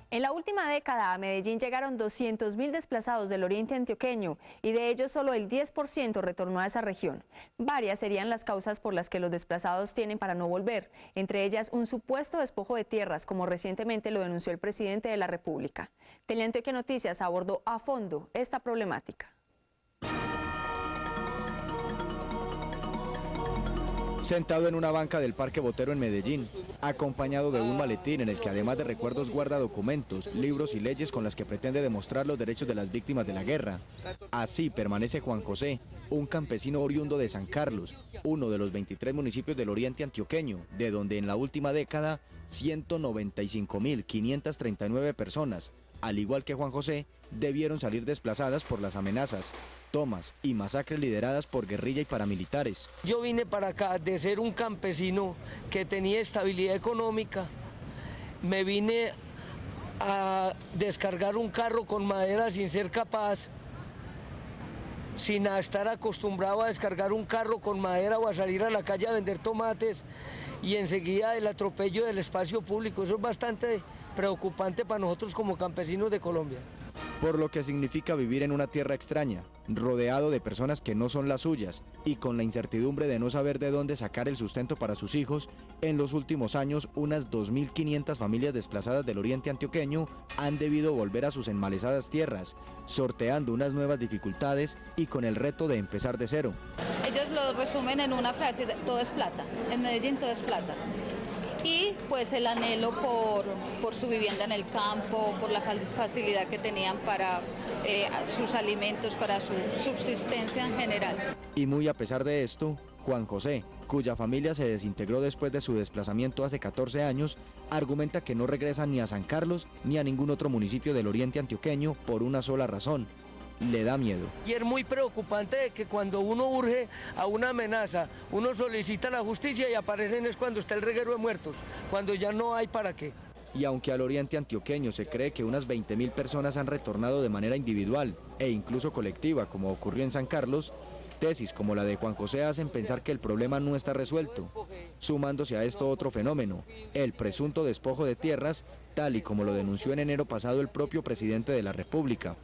En la última década a Medellín llegaron 200.000 desplazados del oriente antioqueño y de ellos solo el 10% retornó a esa región. Varias serían las causas por las que los desplazados tienen para no volver, entre ellas un supuesto despojo de tierras, como recientemente lo denunció el presidente de la República. Teleantioquia Noticias abordó a fondo esta problemática. Sentado en una banca del Parque Botero en Medellín, acompañado de un maletín en el que además de recuerdos guarda documentos, libros y leyes con las que pretende demostrar los derechos de las víctimas de la guerra. Así permanece Juan José, un campesino oriundo de San Carlos, uno de los 23 municipios del oriente antioqueño, de donde en la última década 195.539 personas, al igual que Juan José, debieron salir desplazadas por las amenazas, tomas y masacres lideradas por guerrilla y paramilitares. Yo vine para acá de ser un campesino que tenía estabilidad económica, me vine a descargar un carro con madera sin ser capaz, sin estar acostumbrado a descargar un carro con madera o a salir a la calle a vender tomates, y enseguida el atropello del espacio público. Eso es bastante preocupante para nosotros como campesinos de Colombia. Por lo que significa vivir en una tierra extraña, rodeado de personas que no son las suyas y con la incertidumbre de no saber de dónde sacar el sustento para sus hijos. En los últimos años, unas 2.500 familias desplazadas del oriente antioqueño han debido volver a sus enmalezadas tierras, sorteando unas nuevas dificultades y con el reto de empezar de cero. Ellos lo resumen en una frase: todo es plata, en Medellín todo es plata. Y pues el anhelo por su vivienda en el campo, por la facilidad que tenían para sus alimentos, para su subsistencia en general. Y muy a pesar de esto, Juan José, cuya familia se desintegró después de su desplazamiento hace 14 años, argumenta que no regresa ni a San Carlos ni a ningún otro municipio del oriente antioqueño por una sola razón: le da miedo. Y es muy preocupante que cuando uno urge a una amenaza, uno solicita la justicia y aparecen es cuando está el reguero de muertos, cuando ya no hay para qué. Y aunque al oriente antioqueño se cree que unas 20.000 personas han retornado de manera individual e incluso colectiva, como ocurrió en San Carlos, tesis como la de Juan José hacen pensar que el problema no está resuelto, sumándose a esto otro fenómeno: el presunto despojo de tierras, tal y como lo denunció en enero pasado el propio presidente de la República.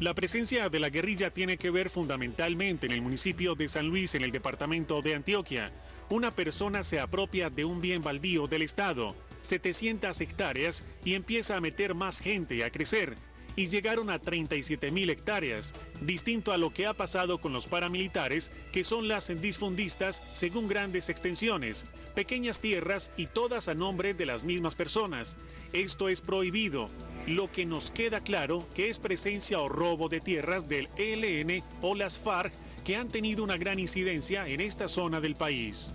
La presencia de la guerrilla tiene que ver fundamentalmente en el municipio de San Luis, en el departamento de Antioquia. Una persona se apropia de un bien baldío del Estado, 700 hectáreas, y empieza a meter más gente y a crecer. Y llegaron a 37.000 hectáreas, distinto a lo que ha pasado con los paramilitares, que son las disfundistas según grandes extensiones, pequeñas tierras y todas a nombre de las mismas personas. Esto es prohibido. Lo que nos queda claro que es presencia o robo de tierras del ELN o las FARC, que han tenido una gran incidencia en esta zona del país.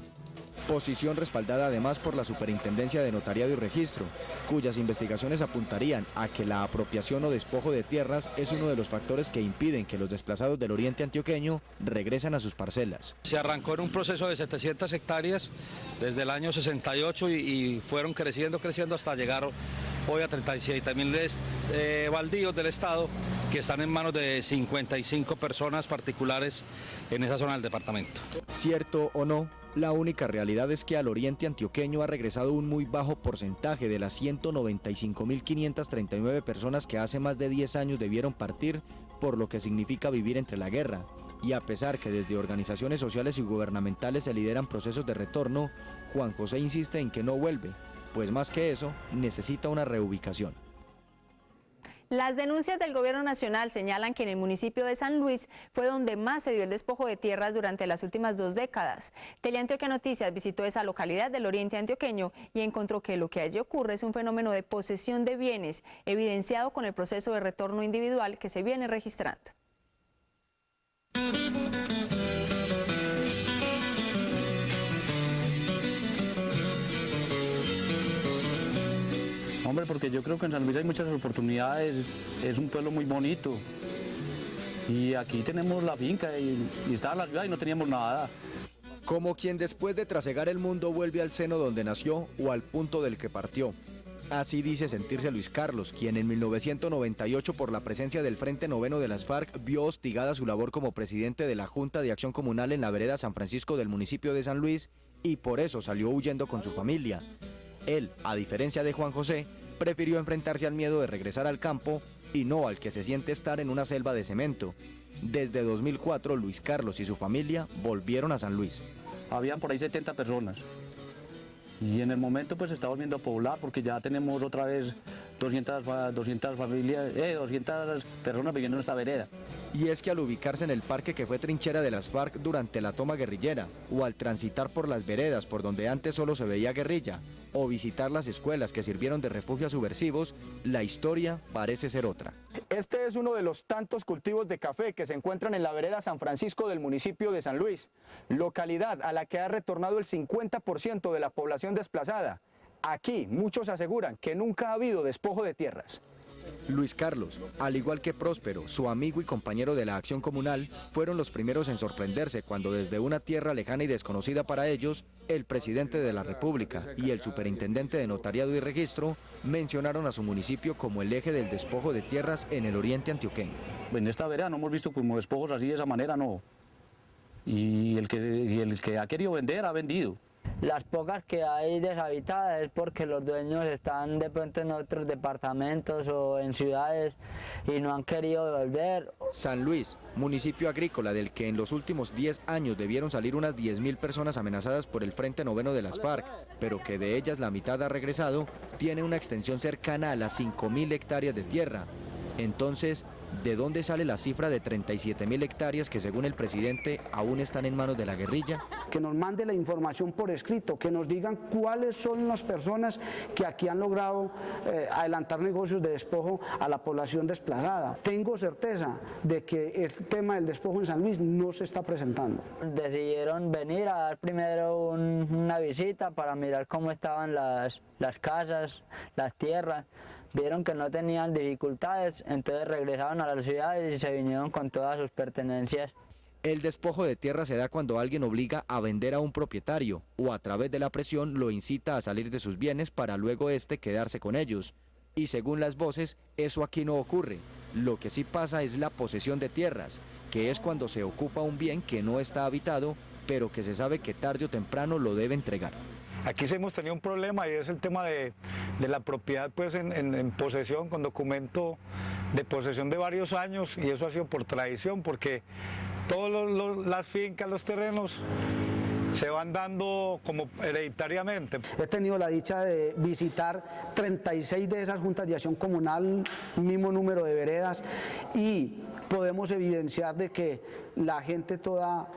Posición respaldada además por la Superintendencia de Notariado y Registro, cuyas investigaciones apuntarían a que la apropiación o despojo de tierras es uno de los factores que impiden que los desplazados del oriente antioqueño regresen a sus parcelas. Se arrancó en un proceso de 700 hectáreas desde el año 68 y fueron creciendo hasta llegar hoy a 37.000 baldíos del Estado, que están en manos de 55 personas particulares en esa zona del departamento. Cierto o no, la única realidad es que al oriente antioqueño ha regresado un muy bajo porcentaje de las 195.539 personas que hace más de 10 años debieron partir, por lo que significa vivir entre la guerra. Y a pesar que desde organizaciones sociales y gubernamentales se lideran procesos de retorno, Juan José insiste en que no vuelve, pues más que eso, necesita una reubicación. Las denuncias del gobierno nacional señalan que en el municipio de San Luis fue donde más se dio el despojo de tierras durante las últimas 2 décadas. Teleantioquia Noticias visitó esa localidad del oriente antioqueño y encontró que lo que allí ocurre es un fenómeno de posesión de bienes, evidenciado con el proceso de retorno individual que se viene registrando. Hombre, porque yo creo que en San Luis hay muchas oportunidades, es un pueblo muy bonito y aquí tenemos la finca y estaba en la ciudad y no teníamos nada. Como quien después de trasegar el mundo vuelve al seno donde nació o al punto del que partió. Así dice sentirse Luis Carlos, quien en 1998 por la presencia del Frente Noveno de las FARC vio hostigada su labor como presidente de la Junta de Acción Comunal en la vereda San Francisco del municipio de San Luis y por eso salió huyendo con su familia. Él, a diferencia de Juan José, prefirió enfrentarse al miedo de regresar al campo y no al que se siente estar en una selva de cemento. Desde 2004, Luis Carlos y su familia volvieron a San Luis. Habían por ahí 70 personas. Y en el momento pues se está volviendo a poblar porque ya tenemos otra vez 200 familias, 200 personas viviendo en esta vereda. Y es que al ubicarse en el parque que fue trinchera de las FARC durante la toma guerrillera, o al transitar por las veredas por donde antes solo se veía guerrilla, o visitar las escuelas que sirvieron de refugio a subversivos, la historia parece ser otra. Este es uno de los tantos cultivos de café que se encuentran en la vereda San Francisco del municipio de San Luis, localidad a la que ha retornado el 50% de la población desplazada. Aquí muchos aseguran que nunca ha habido despojo de tierras. Luis Carlos, al igual que Próspero, su amigo y compañero de la acción comunal, fueron los primeros en sorprenderse cuando desde una tierra lejana y desconocida para ellos, el presidente de la República y el superintendente de Notariado y Registro mencionaron a su municipio como el eje del despojo de tierras en el oriente antioqueño. En esta vereda no hemos visto como despojos así de esa manera, no. Y el que ha querido vender, ha vendido. Las pocas que hay deshabitadas es porque los dueños están de pronto en otros departamentos o en ciudades y no han querido devolver. San Luis, municipio agrícola del que en los últimos 10 años debieron salir unas 10.000 personas amenazadas por el Frente Noveno de las FARC, pero que de ellas la mitad ha regresado, tiene una extensión cercana a las 5.000 hectáreas de tierra. Entonces, ¿de dónde sale la cifra de 37.000 hectáreas que según el presidente aún están en manos de la guerrilla? Que nos mande la información por escrito, que nos digan cuáles son las personas que aquí han logrado adelantar negocios de despojo a la población desplazada. Tengo certeza de que el tema del despojo en San Luis no se está presentando. Decidieron venir a dar primero una visita para mirar cómo estaban las casas, las tierras. Vieron que no tenían dificultades, entonces regresaron a las ciudades y se vinieron con todas sus pertenencias. El despojo de tierra se da cuando alguien obliga a vender a un propietario o a través de la presión lo incita a salir de sus bienes para luego quedarse con ellos. Y según las voces, eso aquí no ocurre. Lo que sí pasa es la posesión de tierras, que es cuando se ocupa un bien que no está habitado, pero que se sabe que tarde o temprano lo debe entregar. Aquí sí hemos tenido un problema y es el tema de la propiedad pues en posesión, con documento de posesión de varios años, y eso ha sido por tradición, porque todas las fincas, los terrenos se van dando como hereditariamente. He tenido la dicha de visitar 36 de esas juntas de acción comunal, mismo número de veredas, y podemos evidenciar de que la gente toda,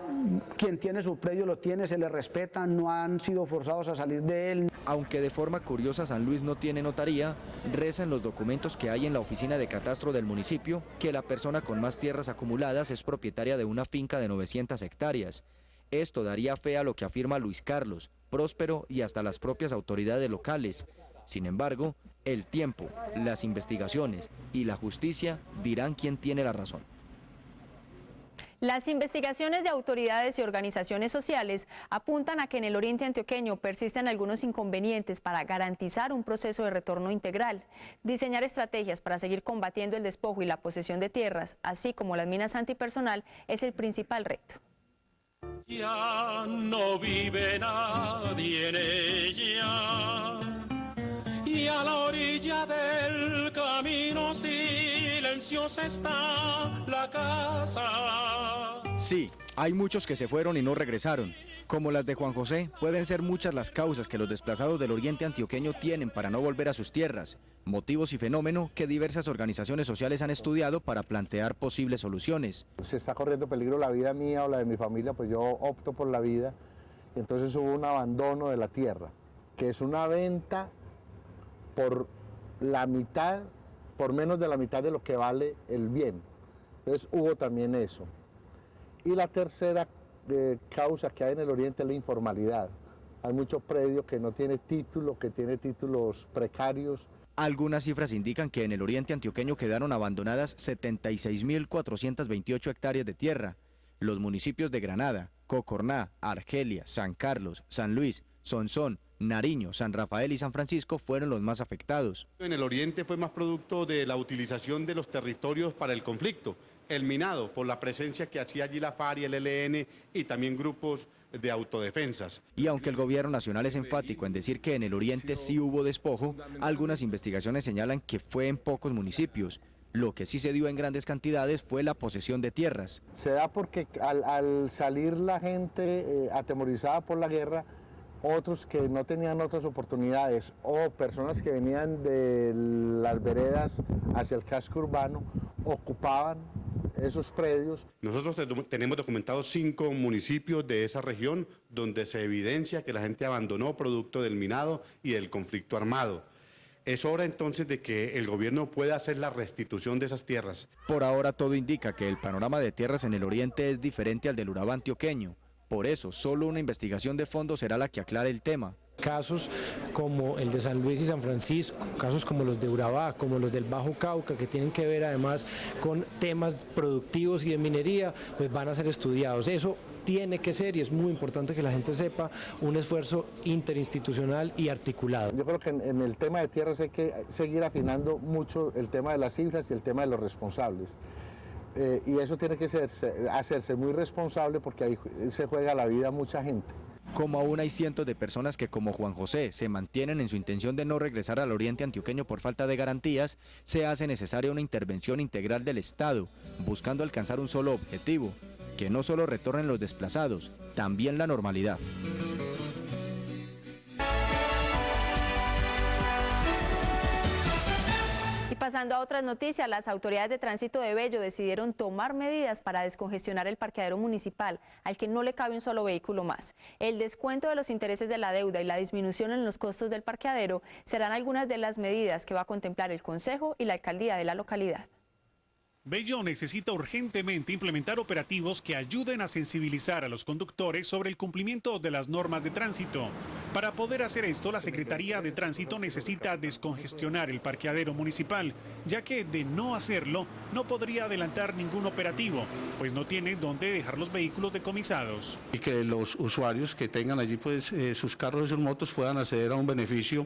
quien tiene su predio lo tiene, se le respeta, no han sido forzados a salir de él. Aunque de forma curiosa San Luis no tiene notaría, rezan los documentos que hay en la oficina de catastro del municipio que la persona con más tierras acumuladas es propietaria de una finca de 900 hectáreas. Esto daría fe a lo que afirma Luis Carlos, Próspero y hasta las propias autoridades locales. Sin embargo, el tiempo, las investigaciones y la justicia dirán quién tiene la razón. Las investigaciones de autoridades y organizaciones sociales apuntan a que en el oriente antioqueño persisten algunos inconvenientes para garantizar un proceso de retorno integral. Diseñar estrategias para seguir combatiendo el despojo y la posesión de tierras, así como las minas antipersonal, es el principal reto. Ya no vive nadie en ella, y a la orilla del camino silenciosa está la casa. Sí, hay muchos que se fueron y no regresaron. Como las de Juan José, pueden ser muchas las causas que los desplazados del oriente antioqueño tienen para no volver a sus tierras, motivos y fenómeno que diversas organizaciones sociales han estudiado para plantear posibles soluciones. Si está corriendo peligro la vida mía o la de mi familia, pues yo opto por la vida. Entonces hubo un abandono de la tierra, que es una venta por la mitad, por menos de la mitad de lo que vale el bien. Entonces hubo también eso. Y la tercera causa que hay en el oriente es la informalidad. Hay muchos predios que no tienen título, que tienen títulos precarios. Algunas cifras indican que en el oriente antioqueño quedaron abandonadas 76.428 hectáreas de tierra. Los municipios de Granada, Cocorná, Argelia, San Carlos, San Luis, Sonsón, Nariño, San Rafael y San Francisco fueron los más afectados. En el oriente fue más producto de la utilización de los territorios para el conflicto, el minado, por la presencia que hacía allí la FARC y el ELN y también grupos de autodefensas. Y aunque el gobierno nacional es enfático en decir que en el oriente sí hubo despojo, algunas investigaciones señalan que fue en pocos municipios. Lo que sí se dio en grandes cantidades fue la posesión de tierras. Se da porque al salir la gente atemorizada por la guerra, otros que no tenían otras oportunidades o personas que venían de las veredas hacia el casco urbano ocupaban esos predios. Nosotros tenemos documentados 5 municipios de esa región donde se evidencia que la gente abandonó producto del minado y del conflicto armado. Es hora entonces de que el gobierno pueda hacer la restitución de esas tierras. Por ahora todo indica que el panorama de tierras en el oriente es diferente al del Urabá antioqueño. Por eso, solo una investigación de fondo será la que aclare el tema. Casos como el de San Luis y San Francisco, casos como los de Urabá, como los del Bajo Cauca, que tienen que ver además con temas productivos y de minería, pues van a ser estudiados. Eso tiene que ser, y es muy importante que la gente sepa, un esfuerzo interinstitucional y articulado. Yo creo que en el tema de tierras hay que seguir afinando mucho el tema de las cifras y el tema de los responsables. Y eso tiene que hacerse muy responsable porque ahí se juega la vida a mucha gente. Como aún hay cientos de personas que, como Juan José, se mantienen en su intención de no regresar al oriente antioqueño por falta de garantías, se hace necesaria una intervención integral del Estado, buscando alcanzar un solo objetivo, que no solo retornen los desplazados, también la normalidad. Y pasando a otras noticias, las autoridades de tránsito de Bello decidieron tomar medidas para descongestionar el parqueadero municipal, al que no le cabe un solo vehículo más. El descuento de los intereses de la deuda y la disminución en los costos del parqueadero serán algunas de las medidas que va a contemplar el Consejo y la Alcaldía de la localidad. Bello necesita urgentemente implementar operativos que ayuden a sensibilizar a los conductores sobre el cumplimiento de las normas de tránsito. Para poder hacer esto, la Secretaría de Tránsito necesita descongestionar el parqueadero municipal, ya que de no hacerlo no podría adelantar ningún operativo, pues no tiene dónde dejar los vehículos decomisados. Y que los usuarios que tengan allí pues sus carros y sus motos puedan acceder a un beneficio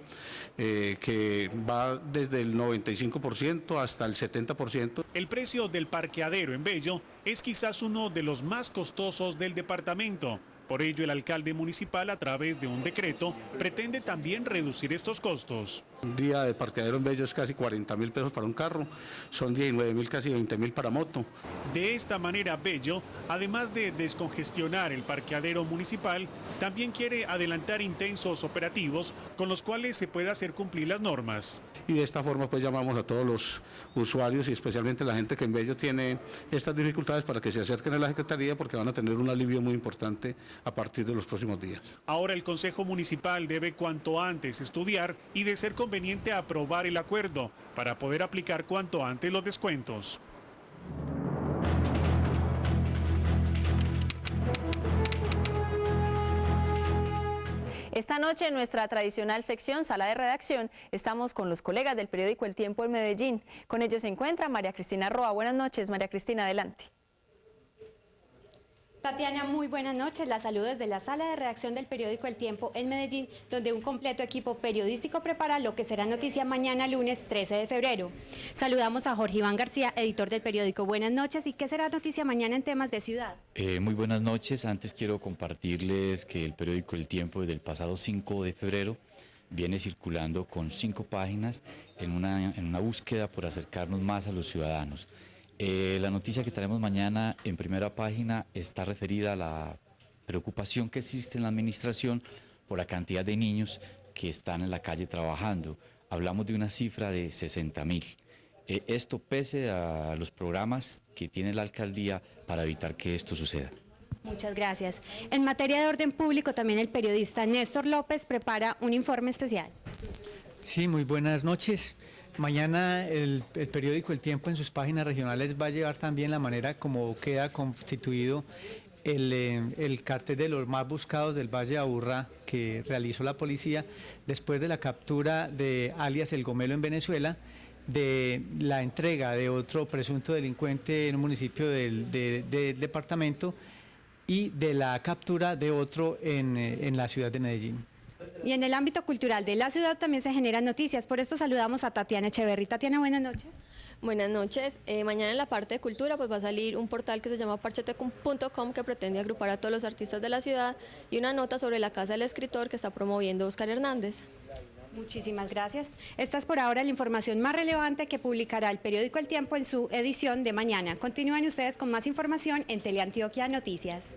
que va desde el 95% hasta el 70%. El precio del parqueadero en Bello es quizás uno de los más costosos del departamento. Por ello, el alcalde municipal, a través de un decreto, pretende también reducir estos costos. Un día de parqueadero en Bello es casi 40.000 pesos para un carro, son 19.000, casi 20.000 para moto. De esta manera, Bello, además de descongestionar el parqueadero municipal, también quiere adelantar intensos operativos con los cuales se pueda hacer cumplir las normas. Y de esta forma pues llamamos a todos los usuarios y especialmente la gente que en Bello tiene estas dificultades para que se acerquen a la Secretaría porque van a tener un alivio muy importante a partir de los próximos días. Ahora el Consejo Municipal debe cuanto antes estudiar y, de ser conveniente, aprobar el acuerdo para poder aplicar cuanto antes los descuentos. Esta noche en nuestra tradicional sección Sala de Redacción estamos con los colegas del periódico El Tiempo en Medellín. Con ellos se encuentra María Cristina Roa. Buenas noches, María Cristina, adelante. Tatiana, muy buenas noches. La saludo desde la sala de redacción del periódico El Tiempo en Medellín, donde un completo equipo periodístico prepara lo que será noticia mañana lunes 13 de febrero. Saludamos a Jorge Iván García, editor del periódico. Buenas noches. ¿Y qué será noticia mañana en temas de ciudad? Muy buenas noches. Antes quiero compartirles que el periódico El Tiempo desde el pasado 5 de febrero viene circulando con 5 páginas en una búsqueda por acercarnos más a los ciudadanos. La noticia que traemos mañana en primera página está referida a la preocupación que existe en la administración por la cantidad de niños que están en la calle trabajando. Hablamos de una cifra de 60.000. Esto pese a los programas que tiene la alcaldía para evitar que esto suceda. Muchas gracias. En materia de orden público, también el periodista Néstor López prepara un informe especial. Sí, muy buenas noches. Mañana el periódico El Tiempo en sus páginas regionales va a llevar también la manera como queda constituido el cartel de los más buscados del Valle de Aburrá que realizó la policía después de la captura de alias El Gomelo en Venezuela, de la entrega de otro presunto delincuente en un municipio del departamento y de la captura de otro en la ciudad de Medellín. Y en el ámbito cultural de la ciudad también se generan noticias, por esto saludamos a Tatiana Echeverri. Tatiana, buenas noches. Buenas noches. Mañana en la parte de cultura pues va a salir un portal que se llama parchete.com que pretende agrupar a todos los artistas de la ciudad y una nota sobre la Casa del Escritor que está promoviendo Óscar Hernández. Muchísimas gracias. Esta es por ahora la información más relevante que publicará el periódico El Tiempo en su edición de mañana. Continúen ustedes con más información en Teleantioquia Noticias.